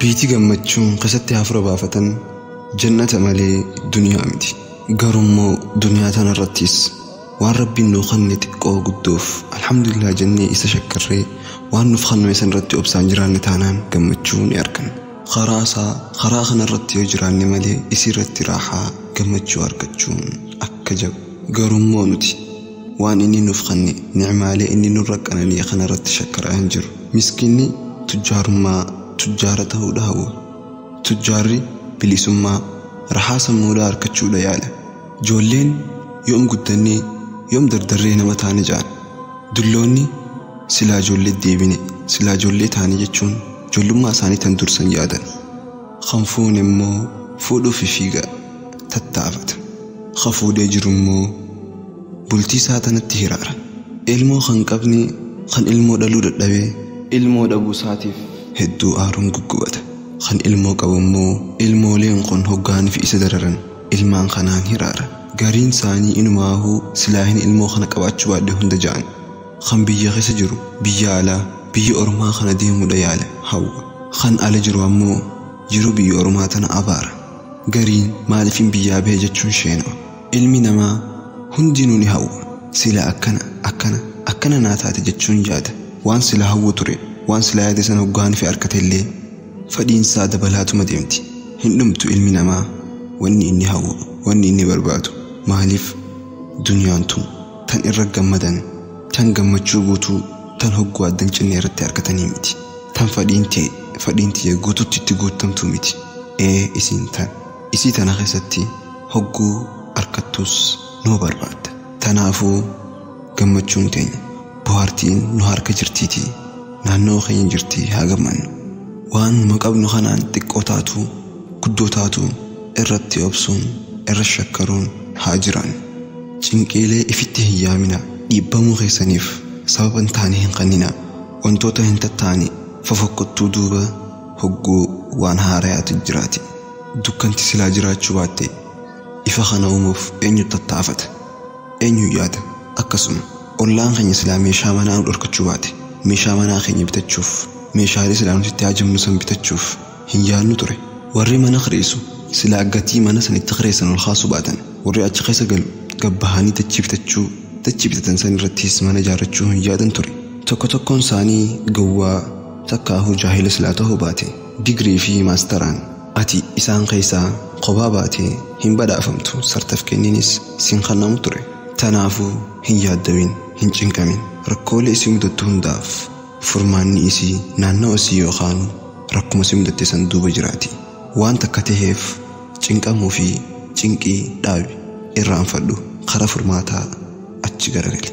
بيتي gammachuun keessatti hafuura baafatan jannata malee duniyaa miti. Garummoo duniyaa tanarrattis waan rabbiin nuu kenne xiqqoo guddoof alhamdulillah jennee isa shakkarree waan nuuf kenname san irratti obsaan jiraanne taanaan gammachuu ni arganna. Karaa kanarratti yoo jiraanne malee isirratti raaxaa gammachuu argachuun akka jabu. Garummoo nuti waan inni nuuf kenne ni'maalee inni nurra qananii kanarratti shakkaraa hin jiru. Miskiinni tujjaara ta'uudha hawwa. Tujjaarri bilisummaa raaxaa sammuudhaa argachuudha yaala. Ijoolleen yoom guddannee yoom dardarree nama taane jaan. Dulloonni silaa ijoollee deebine silaa ijoollee taane jechuun ijoollummaa isaanii tan dursan yaadan. Khanfuun immoo fuudhuuf fiiga tattaafata. Khafuudhee jiru immoo bultii isaa tanatti hiraara. Ilmoo kan qabne kan ilmoo dhaluu dadhabee ilmoo dhabuu isaatiif hedduu aaruun guggubata. Kan ilmoo qabu immoo ilmooleen kun hoggaan fi isa dararan ilmaan kanaan hiraara. Gariin isaanii inumaahuu silaahin ilmoo kana qabaachuu baadhee hunda ja'an. Kan biyya keessa jiru biyya alaa biyya ormaa kana deemuudha yaala hawwa. Kan ala jiru ammoo jiru biyya ormaa tana abaara. Gariin maaliifin biyyaa bahe jechuun sheena'a. Ilmi namaa hundinuu ni hawwa. Sila akkana naa taate jechuun yaada. Waan sila hawwu ture waan sila yaade sana hoggaan fi harkate illee fadhiinsaa dabalaatuma deemti. Hin dhumtu ilmi namaa wanni inni hawwu wanni inni barbaadu. Maaliif duniyaan tun tan irra gammadan tan gammachuu guutuu tan hogguu addan cinnee irratti argatanii miti. Tan fadhiintii guutuutti itti guutamtu miti. Isii tana keessatti hogguu arkattus nuu barbaadda. Tanaafuu gammachuun teenya bohaartiin nu harka jirtiiti naannoo keenya jirti haa gammannu. Waan nu qabnu kanaan xiqqoo taatu guddoo taatu irratti obsuun irra shakkaruun haa jiraan. Cinqiilee ifitti hin yaamina. Dhiibbamuu keessaniif sababa hin taane hin qannina. Wantoota hin tattaane fofokkottuu duuba hogguu waan haarayaatu jiraati. Dukkanti silaa jiraachuu baatte ifa kana uumuuf eenyu tattaafata eenyu yaada. Akkasuma ollaan keenya silaa meeshaa manaa nu dhorkachuu baate meeshaa manaa keenya bitachuuf meeshaalee silaa nuti itti haajamnu san bitachuuf hin yaadnu ture. Warri mana kireessu silaa gatii mana sanitti kireessan ol kaasuu baatan warri achi keessa galu gabbahanii dachii bitatan san irrattis mana ijaarrachuu hin yaadan ture. Tokkoon isaanii gowwaa takkaahuu jaahila silaa ta'uu baate digirii fi maastaraan ati isaan keessaa kophaa baatee hin badhaafamtu sartifikeetniinis siin kennamu ture. Tanaafuu hin yaaddawin hin cinqamin. Rakkoolee isii mudattu hundaaf furmaanni isii naannoo isii yookaan rakkuma isii mudatte san duuba jiraati. Waan takka ta'eef cinqamuu fi cinqii dhaabi irraanfadhu karaa furmaataa achi garagali.